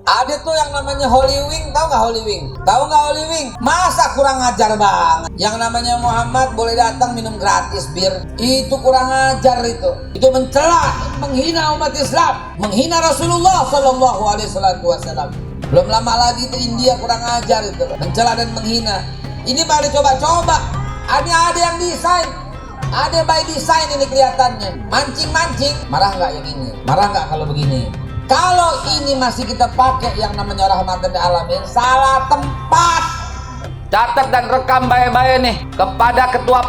Ada tuh yang namanya Holy Wing, tahu nggak Holy Wing? Tahu nggak Holy Wing? Masa kurang ajar banget. Yang namanya Muhammad boleh datang minum gratis bir, itu kurang ajar itu. Itu mencela, menghina umat Islam, menghina Rasulullah Shallallahu Alaihi Wasallam. Belum lama lagi itu India kurang ajar itu, mencela dan menghina. Ini baru coba-coba. Ada yang desain, ada by design ini kelihatannya. Mancing-mancing, marah nggak yang ini? Marah nggak kalau begini? Kalau ini masih kita pakai yang namanya rahmatan lil alamin, salah tempat. Catat dan rekam baik-baik nih kepada ketua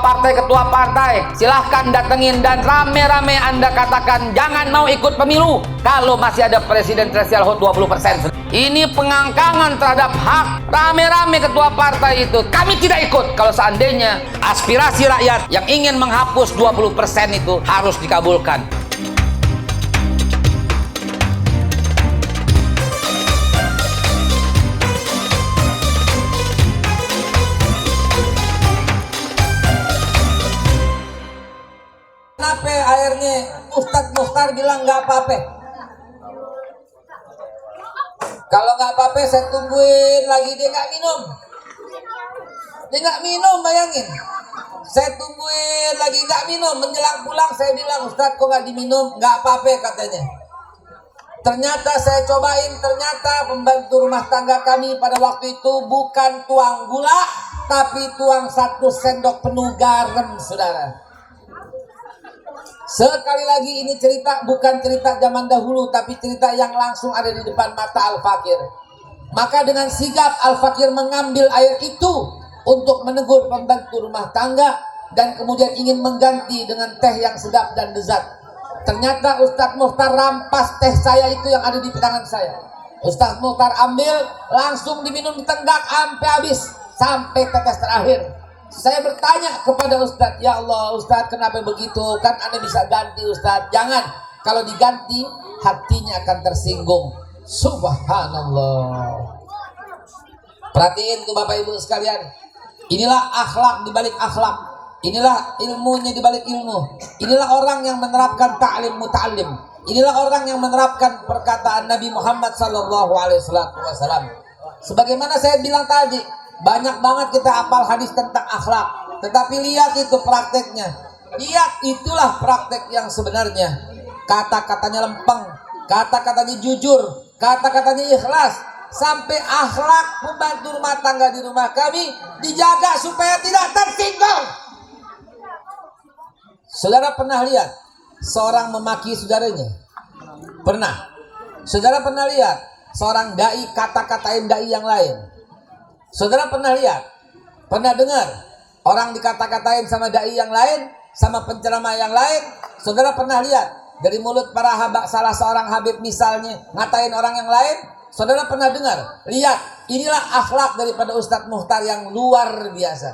partai, silahkan datengin dan rame-rame Anda katakan jangan mau ikut pemilu kalau masih ada presiden threshold 20%. Ini pengangkangan terhadap hak. Rame-rame ketua partai itu kami tidak ikut kalau seandainya aspirasi rakyat yang ingin menghapus 20% itu harus dikabulkan. Kenapa akhirnya Ustadz Mukhtar bilang nggak apa-apa? Kalau nggak apa-apa saya tungguin lagi, dia nggak minum. Dia nggak minum, bayangin. Saya tungguin lagi nggak minum, menjelang pulang saya bilang, Ustadz kok nggak diminum? Nggak apa-apa katanya. Ternyata saya cobain, ternyata pembantu rumah tangga kami pada waktu itu bukan tuang gula, tapi tuang 1 sendok penuh garam, saudara. Sekali lagi ini cerita bukan cerita zaman dahulu, tapi cerita yang langsung ada di depan mata Al-Fakir. Maka dengan sigap Al-Fakir mengambil air itu untuk menegur pembantu rumah tangga dan kemudian ingin mengganti dengan teh yang sedap dan lezat. Ternyata Ustadz Mukhtar rampas teh saya itu yang ada di tangan saya. Ustadz Mukhtar ambil, langsung diminum, ditenggak sampai habis, sampai tetes terakhir. Saya bertanya kepada Ustadz, ya Allah Ustadz kenapa begitu? Kan Anda bisa ganti Ustadz. Jangan, kalau diganti hatinya akan tersinggung. Subhanallah. Perhatiin tuh Bapak Ibu sekalian. Inilah akhlak dibalik akhlak. Inilah ilmunya dibalik ilmu. Inilah orang yang menerapkan ta'lim muta'allim. Inilah orang yang menerapkan perkataan Nabi Muhammad SAW. Sebagaimana saya bilang tadi, banyak banget kita hafal hadis tentang akhlak, tetapi lihat itu prakteknya. Lihat, itulah praktek yang sebenarnya. Kata-katanya lempeng, kata-katanya jujur, kata-katanya ikhlas. Sampai akhlak pembantu rumah tangga di rumah kami dijaga supaya tidak tersinggung. Saudara pernah lihat seorang memaki saudaranya? Pernah. Saudara pernah lihat seorang dai kata-katain dai yang lain? Saudara pernah lihat, pernah dengar orang dikata-katain sama dai yang lain, sama penceramah yang lain? Saudara pernah lihat dari mulut para salah seorang habib misalnya ngatain orang yang lain? Saudara pernah dengar? Lihat, inilah akhlak daripada Ustadz Mukhtar yang luar biasa.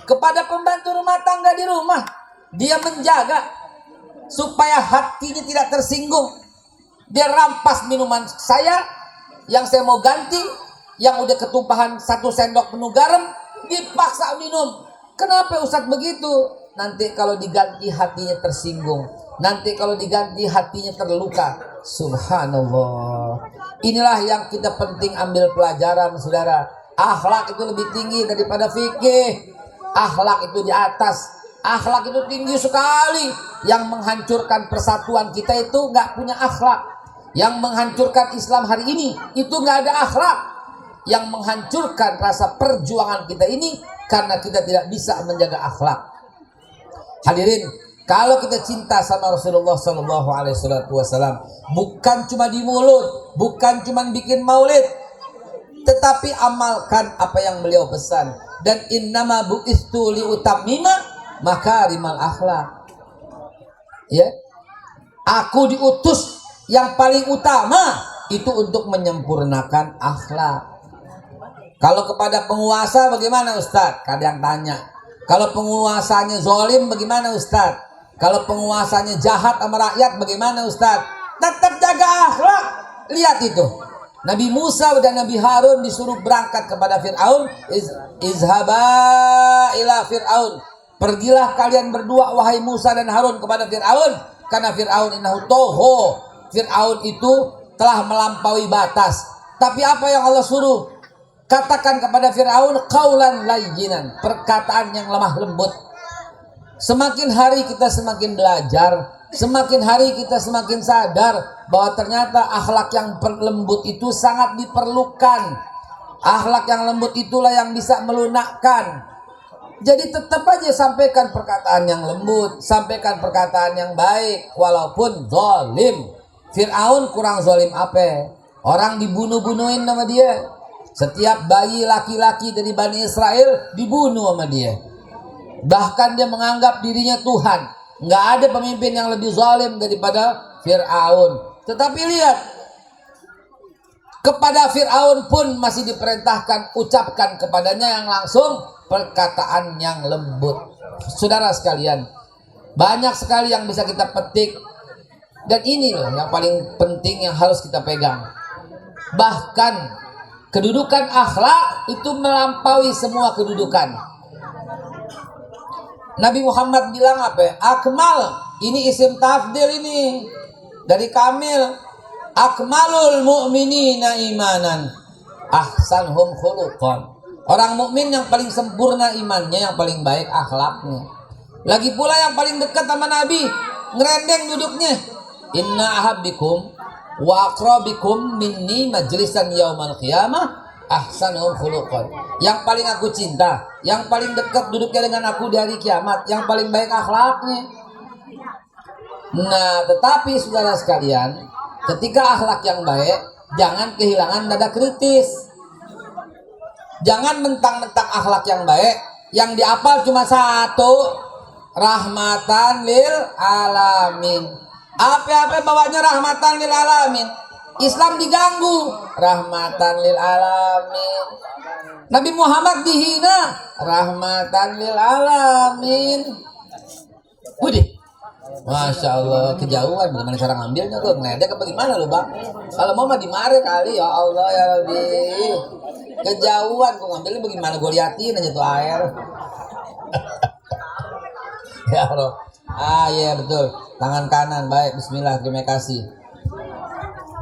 Kepada pembantu rumah tangga di rumah, dia menjaga supaya hatinya tidak tersinggung. Dia rampas minuman saya yang saya mau ganti, yang udah ketumpahan 1 sendok penuh garam, dipaksa minum. Kenapa Ustadz begitu? Nanti kalau diganti hatinya tersinggung, nanti kalau diganti hatinya terluka. Subhanallah. Inilah yang kita penting ambil pelajaran, saudara. Akhlak itu lebih tinggi daripada fikih. Akhlak itu di atas. Akhlak itu tinggi sekali. Yang menghancurkan persatuan kita itu nggak punya akhlak. Yang menghancurkan Islam hari ini itu nggak ada akhlak. Yang menghancurkan rasa perjuangan kita ini karena kita tidak bisa menjaga akhlak. Hadirin, kalau kita cinta sama Rasulullah SAW, bukan cuma di mulut, bukan cuma bikin maulid, tetapi amalkan apa yang beliau pesan. Dan innama bu'istu liutammima makarimal akhlak. Ya, aku diutus yang paling utama itu untuk menyempurnakan akhlak. Kalau kepada penguasa bagaimana Ustadz? Kadang tanya. Kalau penguasanya zolim bagaimana Ustadz? Kalau penguasanya jahat sama rakyat bagaimana Ustadz? Tetap jaga akhlak. Lihat itu. Nabi Musa dan Nabi Harun disuruh berangkat kepada Fir'aun. Izhaba ila Fir'aun. Pergilah kalian berdua wahai Musa dan Harun kepada Fir'aun. Karena Fir'aun innahu toho. Fir'aun itu telah melampaui batas. Tapi apa yang Allah suruh? Katakan kepada Fir'aun qaulan layyinan, perkataan yang lemah lembut. Semakin hari kita semakin belajar, semakin hari kita semakin sadar bahwa ternyata akhlak yang lembut itu sangat diperlukan. Akhlak yang lembut itulah yang bisa melunakkan. Jadi tetap aja sampaikan perkataan yang lembut, sampaikan perkataan yang baik walaupun zalim. Fir'aun kurang zalim apa? Orang dibunuh-bunuhin sama dia. Setiap bayi laki-laki dari Bani Israel dibunuh sama dia. Bahkan dia menganggap dirinya Tuhan. Nggak ada pemimpin yang lebih zalim daripada Fir'aun. Tetapi lihat, kepada Fir'aun pun masih diperintahkan ucapkan kepadanya yang langsung perkataan yang lembut. Saudara sekalian, banyak sekali yang bisa kita petik. Dan ini loh yang paling penting yang harus kita pegang. Bahkan kedudukan akhlak itu melampaui semua kedudukan. Nabi Muhammad bilang apa? Akmal, ini isim tafdil ini dari kamil. Akmalul mu'minina imanan ahsanhum khuluqan. Orang mukmin yang paling sempurna imannya, yang paling baik akhlaknya. Lagi pula yang paling dekat sama Nabi, ngerendeng duduknya. Inna ahabbikum wa aqrabikum minni majlisan yaumal qiyamah ahsanul khuluqan. Yang paling aku cinta, yang paling dekat duduknya dengan aku di hari kiamat, yang paling baik akhlaknya. Nah, tetapi saudara sekalian, ketika akhlak yang baik, jangan kehilangan nada kritis. Jangan mentang-mentang akhlak yang baik, yang diapal cuma satu, rahmatan lil alamin. Apa-apa bawanya rahmatan lil alamin. Islam diganggu, rahmatan lil alamin. Nabi Muhammad dihina, rahmatan lil alamin. Widih, Masya Allah, kejauhan. Bagaimana cara ngambilnya tuh? Ngeledek apa gimana lu bang? Kalau mau mah dimari kali. Ya Allah ya Rabbi, kejauhan. Gue ngambilnya bagaimana? Gue liatin aja tuh air. Ya Allah. Iya betul. Tangan kanan, baik. Bismillah, terima kasih.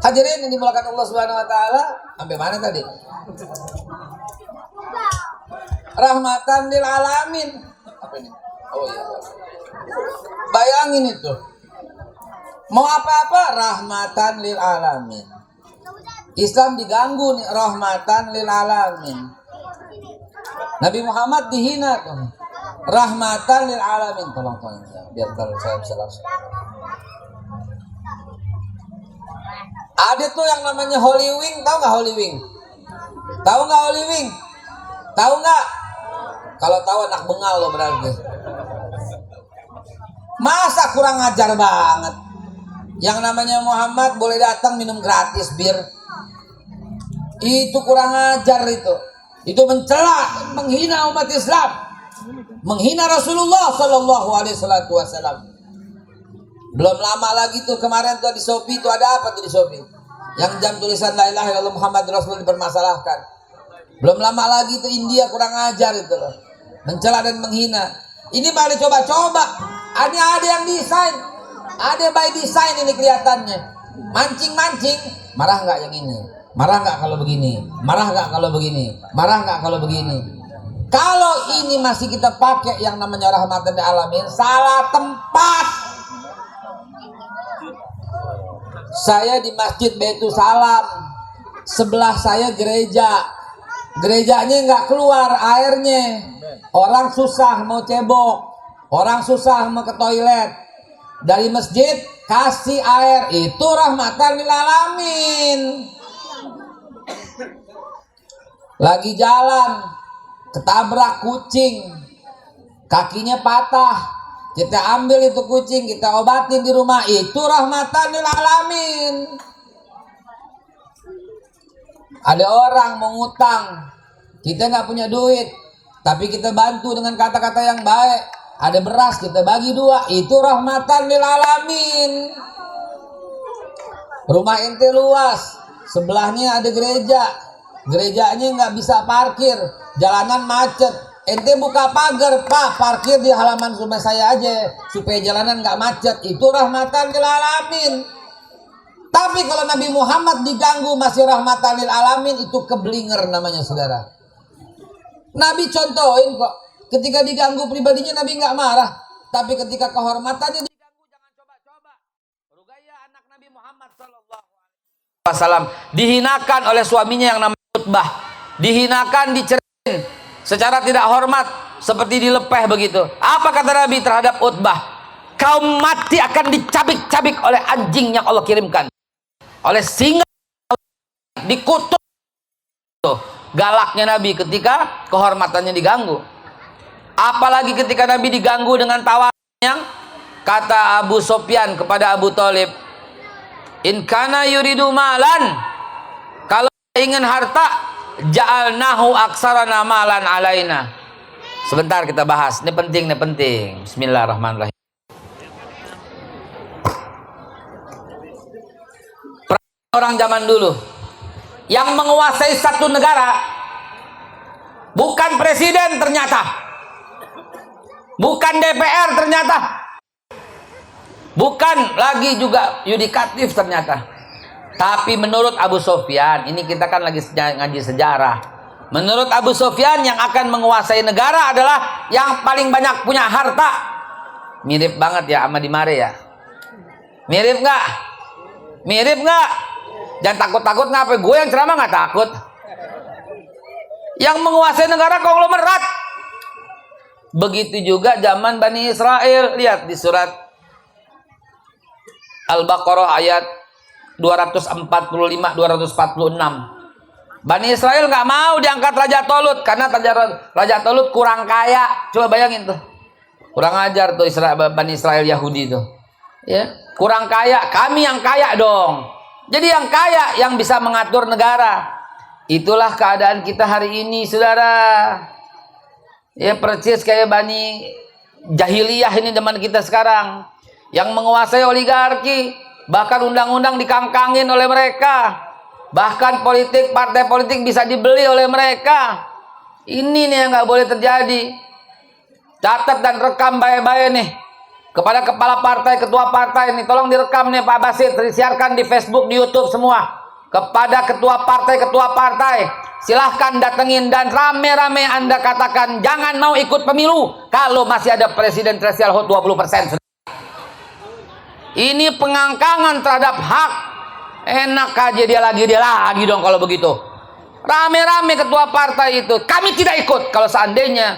Hadirin yang dimulakan Allah Subhanahu Wa Taala. Sampai mana tadi? Rahmatan lil alamin. Apa ini? Oh iya. Bayangin itu. Mau apa-apa rahmatan lil alamin. Islam diganggu nih, rahmatan lil alamin. Nabi Muhammad dihina tuh. Rahmatan lil alamin. Tolong biar kalau saya bisa langsung. Ada tuh yang namanya Holy Wing, tahu nggak Holy Wing? Tahu nggak Holy Wing? Tahu nggak? Kalau tahu anak bengal lo berarti. Masa kurang ajar banget. Yang namanya Muhammad boleh datang minum gratis bir. Itu kurang ajar itu. Itu mencela, menghina umat Islam, menghina Rasulullah Shallallahu Alaihi Wasallam. Belum lama lagi tuh kemarin tuh di Shopee tuh ada apa tuh di Shopee? Yang jam tulisan La ilaha illallah Muhammad Rasulullah dipermasalahkan. Belum lama lagi tuh India kurang ajar itu loh, mencela dan menghina. Ini baru coba-coba. Ada yang desain, ada by design ini kelihatannya. Mancing-mancing, marah nggak yang ini? Marah nggak kalau begini? Marah nggak kalau begini? Marah nggak kalau begini? Kalau ini masih kita pakai yang namanya rahmatan lil alamin, salah tempat. Saya di Masjid Baitul Salam, sebelah saya gereja. Gerejanya nggak keluar airnya. Orang susah mau cebok, orang susah mau ke toilet. Dari masjid kasih air, itu rahmatan lil alamin. Lagi jalan ketabrak kucing, kakinya patah. Kita ambil itu kucing, kita obatin di rumah, itu rahmatan lil alamin. Ada orang mau ngutang, kita nggak punya duit, tapi kita bantu dengan kata-kata yang baik. Ada beras, kita bagi 2, itu rahmatan lil alamin. Rumah ente luas, sebelahnya ada gereja, gerejanya nggak bisa parkir, jalanan macet. Ente buka pagar, Pak, parkir di halaman rumah saya aja supaya jalanan nggak macet. Itu rahmatan lil alamin. Tapi kalau Nabi Muhammad diganggu masih rahmatan lil alamin, itu keblinger namanya, saudara. Nabi contohin kok, ketika diganggu pribadinya Nabi nggak marah, tapi ketika kehormatannya diganggu jangan coba-coba. Rugaya anak Nabi Muhammad sallallahu alaihi wasallam dihinakan oleh suaminya yang namanya Utbah, dihinakan, diceritain secara tidak hormat, seperti dilepeh begitu. Apa kata Nabi terhadap Utbah? Kau mati akan dicabik-cabik oleh anjing yang Allah kirimkan, oleh singa, dikutuk. Tuh, galaknya Nabi ketika kehormatannya diganggu. Apalagi ketika Nabi diganggu dengan tawaran yang kata Abu Sufyan kepada Abu Thalib, in kana yuridu malan, kalau ingin harta, ja'alnahu aksarana malan alaina. Sebentar kita bahas, ini penting, ini penting. Bismillahirrahmanirrahim. Orang zaman dulu yang menguasai satu negara bukan presiden ternyata, bukan DPR ternyata, bukan lagi juga yudikatif ternyata, tapi menurut Abu Sufyan, ini kita kan lagi ngaji sejarah, menurut Abu Sufyan yang akan menguasai negara adalah yang paling banyak punya harta. Mirip banget ya sama di Mare ya, mirip nggak? Mirip nggak? Jangan takut-takut, ngapa gue yang ceramah nggak takut. Yang menguasai negara konglomerat. Begitu juga zaman Bani Israel. Lihat di surat Al-Baqarah ayat 245-246. Bani Israel nggak mau diangkat Raja Tolut karena Raja Tolut kurang kaya. Coba bayangin tuh, kurang ajar tuh Bani Israel Yahudi tuh, ya, kurang kaya. Kami yang kaya dong. Jadi yang kaya yang bisa mengatur negara. Itulah keadaan kita hari ini, saudara. Ya, persis kayak Bani Jahiliyah ini zaman kita sekarang, yang menguasai oligarki, bahkan undang-undang dikangkangin oleh mereka, bahkan politik, partai politik bisa dibeli oleh mereka. Ini nih yang nggak boleh terjadi. Catat dan rekam baik-baik nih. Kepada kepala partai, ketua partai ini, tolong direkam nih Pak Basit, disiarkan di Facebook, di YouTube semua. Kepada ketua partai, silahkan datengin dan rame-rame Anda katakan jangan mau ikut pemilu kalau masih ada presiden threshold 20%. Ini pengangkangan terhadap hak. Enak aja dia lagi dong kalau begitu. Rame-rame ketua partai itu, kami tidak ikut kalau seandainya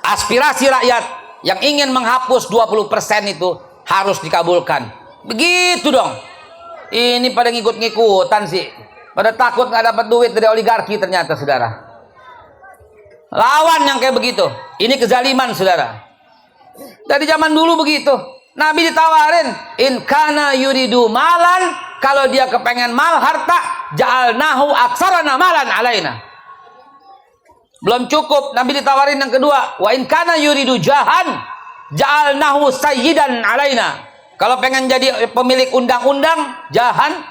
aspirasi rakyat yang ingin menghapus 20% itu harus dikabulkan. Begitu dong. Ini pada ngikut-ngikutan sih. Pada takut nggak dapat duit dari oligarki ternyata, saudara. Lawan yang kayak begitu. Ini kezaliman, saudara. Dari zaman dulu begitu. Nabi ditawarin, in kana yuridu malan, kalau dia kepengen mal, harta, ja'alnahu aksarana malan alaina. Belum cukup, Nabi ditawarin yang kedua, wa in kana yuridu jahan, ja'alnahu sayyidan alaina. Kalau pengen jadi pemilik undang-undang, jahan,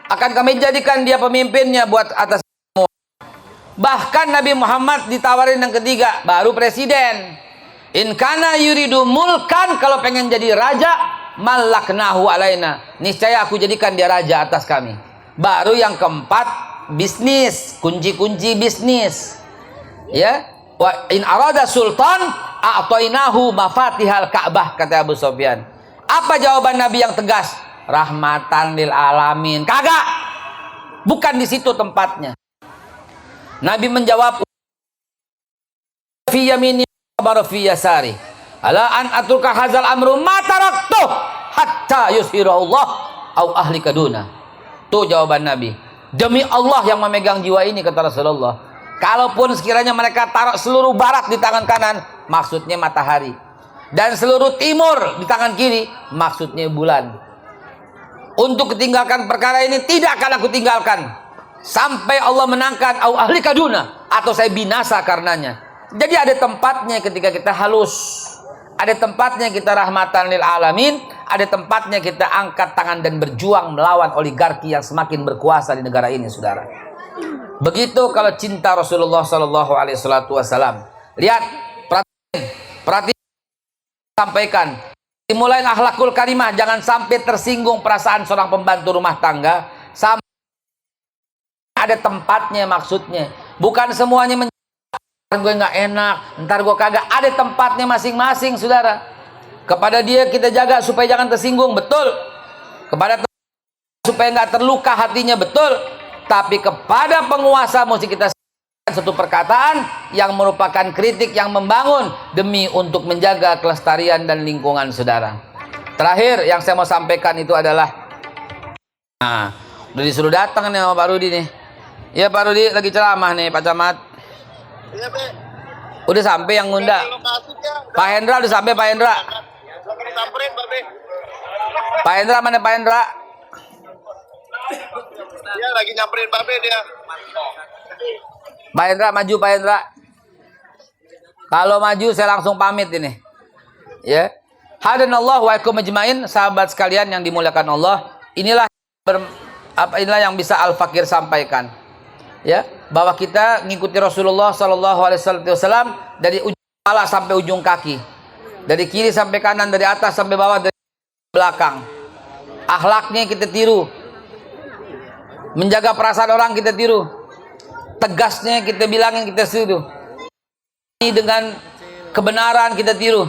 akan kami jadikan dia pemimpinnya buat atas semua. Bahkan Nabi Muhammad ditawarin yang ketiga, baru presiden. In kana yuridu mulkan, kalau pengen jadi raja, malaknahu alaina. Niscaya aku jadikan dia raja atas kami. Baru yang keempat, bisnis, kunci-kunci bisnis. Ya, wa in arada sultan a'tainahu mafatihal Ka'bah, kata Abu Sufyan. Apa jawaban Nabi yang tegas? Rahmatan lil alamin. Kagak. Bukan di situ tempatnya. Nabi menjawab, fi yamini wa fi yasari. Ala an atruka hadzal amru ma taraktu hatta yushiru Allah au ahli kaduna. Tuh jawaban Nabi. Demi Allah yang memegang jiwa ini, kata Rasulullah. Kalaupun sekiranya mereka taruh seluruh barat di tangan kanan, maksudnya matahari, dan seluruh timur di tangan kiri, maksudnya bulan. Untuk ketinggalkan perkara ini tidak akan aku tinggalkan sampai Allah menangkan au ahli kaduna, atau saya binasa karenanya. Jadi ada tempatnya ketika kita halus, ada tempatnya kita rahmatan lil alamin, ada tempatnya kita angkat tangan dan berjuang melawan oligarki yang semakin berkuasa di negara ini, saudara. Begitu kalau cinta Rasulullah Sallallahu Alaihi Wasallam. Lihat, perhatian, sampaikan. Dimulai akhlakul karimah, jangan sampai tersinggung perasaan seorang pembantu rumah tangga. Sampai ada tempatnya maksudnya. Bukan semuanya gue nggak enak, ntar gue kagak. Ada tempatnya masing-masing, saudara. Kepada dia kita jaga supaya jangan tersinggung, betul. Kepada supaya nggak terluka hatinya, betul. Tapi kepada penguasa mesti kita satu perkataan yang merupakan kritik yang membangun demi untuk menjaga kelestarian dan lingkungan, saudara. Terakhir yang saya mau sampaikan itu adalah, nah, udah disuruh datang nih sama Pak Rudi nih. Ya Pak Rudi lagi ceramah nih Pak Camat. Iya, Be. Udah sampai yang ngundang. Pak Hendra udah sampai, Pak Hendra. Lagi disamperin, Be. Pak Hendra mana Pak Hendra? Dia lagi nyamperin Be dia. Pak Hendra maju, Pak Hendra. Kalau maju saya langsung pamit ini. Ya. Hadanallahu wa ikum ajmain, sahabat sekalian yang dimuliakan Allah. Inilah inilah yang bisa Al-Fakir sampaikan. Ya, bahwa kita ngikuti Rasulullah sallallahu alaihi wasallam dari ujung kepala sampai ujung kaki. Dari kiri sampai kanan, dari atas sampai bawah, dari belakang. Akhlaknya kita tiru. Menjaga perasaan orang kita tiru. Tegasnya kita bilangin, kita tiru. Dengan kebenaran kita tiru.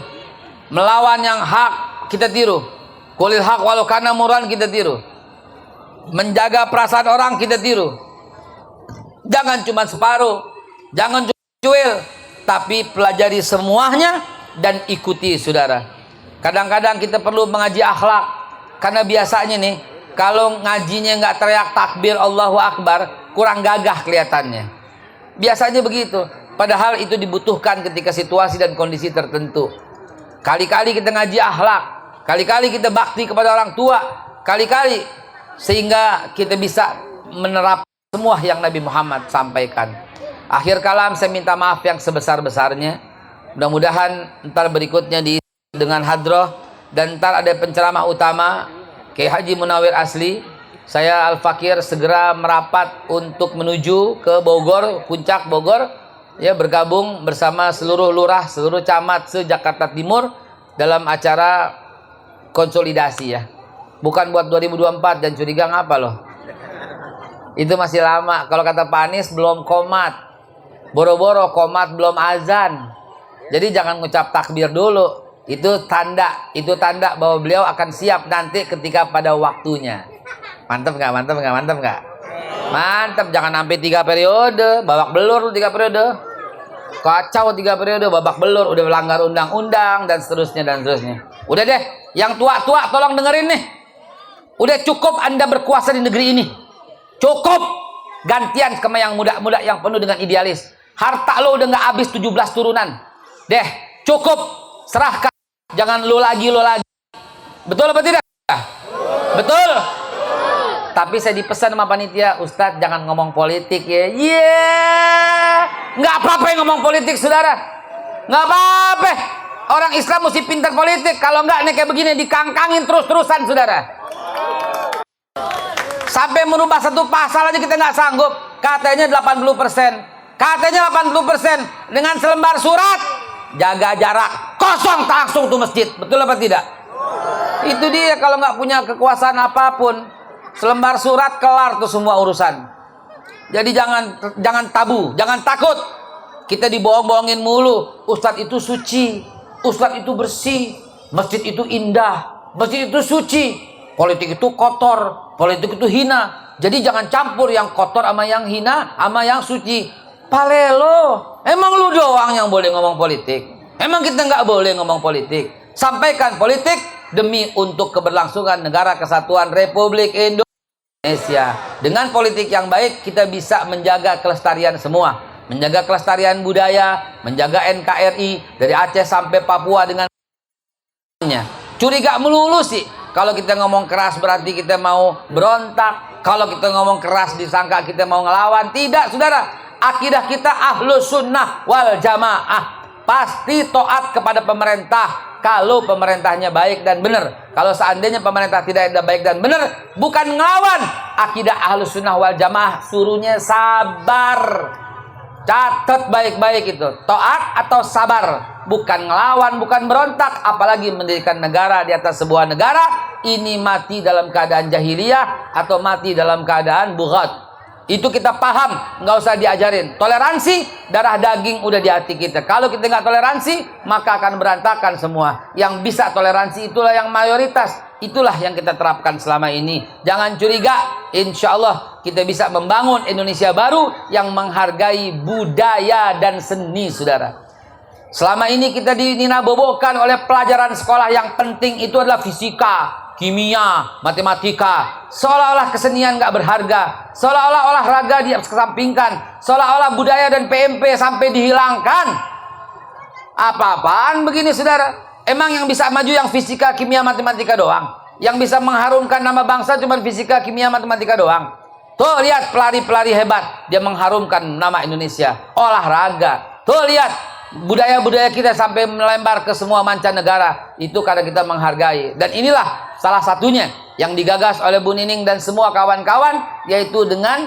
Melawan yang hak kita tiru. Qulil haq walau kana murran kita tiru. Menjaga perasaan orang kita tiru. Jangan cuma separuh, jangan cuma cuil, tapi pelajari semuanya dan ikuti, saudara. Kadang-kadang kita perlu mengaji akhlak, karena biasanya nih kalau ngajinya nggak teriak takbir Allahu Akbar, kurang gagah kelihatannya. Biasanya begitu. Padahal itu dibutuhkan ketika situasi dan kondisi tertentu. Kali-kali kita ngaji akhlak, kali-kali kita bakti kepada orang tua, kali-kali sehingga kita bisa menerapkan semua yang Nabi Muhammad sampaikan. Akhir kalam saya minta maaf yang sebesar-besarnya. Mudah-mudahan ntar berikutnya dengan hadroh dan ntar ada penceramah utama Kiai Haji Munawir Asli. Saya Al-Fakir segera merapat untuk menuju ke Bogor, Puncak Bogor, ya, bergabung bersama seluruh lurah, seluruh camat se-Jakarta Timur dalam acara konsolidasi, ya. Bukan buat 2024, dan curiga ngapa loh. Itu masih lama. Kalau kata Pak Anies belum komat. Boro-boro komat belum azan. Jadi jangan ngucap takbir dulu. Itu tanda bahwa beliau akan siap nanti ketika pada waktunya. Mantap nggak? Mantap nggak? Mantap nggak? Mantap. Jangan sampai 3 periode, babak belur 3 periode. Kacau 3 periode, babak belur, udah melanggar undang-undang dan seterusnya dan seterusnya. Udah deh, yang tua-tua tolong dengerin nih. Udah cukup Anda berkuasa di negeri ini. Cukup. Gantian sama yang muda-muda yang penuh dengan idealis. Harta lo udah nggak habis 17 turunan. Deh, cukup. Serahkan. Jangan lo lagi. Betul apa tidak? Betul. Tapi saya dipesan sama panitia, Ustadz jangan ngomong politik ya. Nggak apa-apa yang ngomong politik, saudara. Nggak apa-apa. Orang Islam mesti pintar politik. Kalau nggak nih kayak begini dikangkangin terus-terusan, saudara. Sampai merubah satu pasal aja kita nggak sanggup. Katanya 80%. Katanya 80%. Dengan selembar surat, jaga jarak, kosong langsung tuh masjid. Betul apa tidak? Itu dia, kalau nggak punya kekuasaan apapun, selembar surat kelar tuh semua urusan. Jadi jangan tabu, jangan takut. Kita dibohong-bohongin mulu. Ustadz itu suci, Ustadz itu bersih, masjid itu indah, masjid itu suci. Politik itu kotor, politik itu hina. Jadi jangan campur yang kotor sama yang hina sama yang suci. Palelo, emang lu doang yang boleh ngomong politik? Emang kita nggak boleh ngomong politik? Sampaikan politik demi untuk keberlangsungan negara kesatuan Republik Indonesia. Dengan politik yang baik kita bisa menjaga kelestarian semua. Menjaga kelestarian budaya, menjaga NKRI dari Aceh sampai Papua dengan curiga melulu sih. Kalau kita ngomong keras berarti kita mau berontak. Kalau kita ngomong keras disangka kita mau ngelawan. Tidak, saudara. Akidah kita ahlus sunnah wal jamaah. Pasti taat kepada pemerintah. Kalau pemerintahnya baik dan benar. Kalau seandainya pemerintah tidak ada baik dan benar, bukan ngelawan. Akidah ahlus sunnah wal jamaah suruhnya sabar. Catat baik-baik itu. Taat atau sabar. Bukan ngelawan, bukan berontak. Apalagi mendirikan negara di atas sebuah negara. Ini mati dalam keadaan jahiliyah atau mati dalam keadaan bughat. Itu kita paham, nggak usah diajarin. Toleransi, darah daging udah di hati kita. Kalau kita nggak toleransi, maka akan berantakan semua. Yang bisa toleransi itulah yang mayoritas. Itulah yang kita terapkan selama ini. Jangan curiga, insya Allah kita bisa membangun Indonesia baru yang menghargai budaya dan seni, saudara. Selama ini kita dinabobokan oleh pelajaran sekolah yang penting itu adalah fisika, kimia, matematika. Seolah-olah kesenian nggak berharga, seolah-olah olahraga dikesampingkan, seolah-olah budaya dan PMP sampai dihilangkan. Apa-apaan begini, saudara? Emang yang bisa maju yang fisika, kimia, matematika doang? Yang bisa mengharumkan nama bangsa cuma fisika, kimia, matematika doang? Tuh lihat pelari-pelari hebat, dia mengharumkan nama Indonesia. Olahraga. Tuh lihat budaya-budaya kita sampai melembar ke semua mancanegara. Itu karena kita menghargai. Dan inilah salah satunya yang digagas oleh Bu Nining dan semua kawan-kawan, yaitu dengan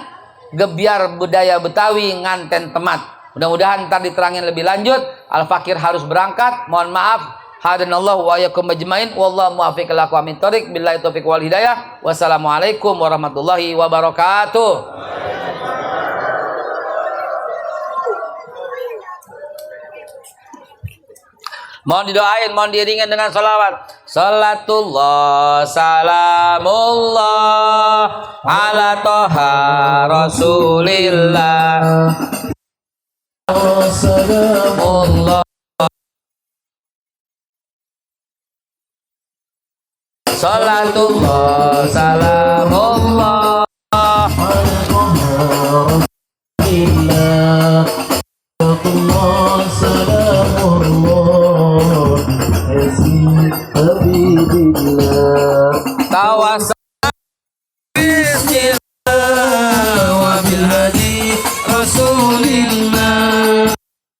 gebiar budaya Betawi nganten temat. Mudah-mudahan ntar diterangin lebih lanjut. Al-Fakir harus berangkat, mohon maaf. Hadanallahu wa iyyakum ajmain. Wallahu muwaffiq ila aqwamit thoriq. Billahi taufiq wal hidayah. Wassalamualaikum warahmatullahi wabarakatuh. Mohon didoain, mohon diiringin dengan salawat. Salatullah, salamullah ala toha rasulillah. Salamullah. Salatullah, salamullah ala toha rasulillah. Salatullah, salamullah Habibillah Tawasal Bismillah Wa bilhadi Rasulillah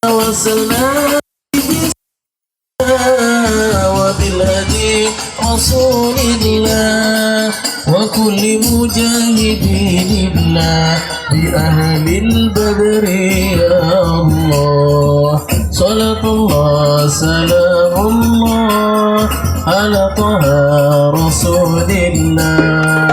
Tawasalna Bismillah Wa bilhadi Rasulillah Wa kulli mujahidinillah Bi ahlil badri ya Allah Salatullah, salamullah ala taha rasulillah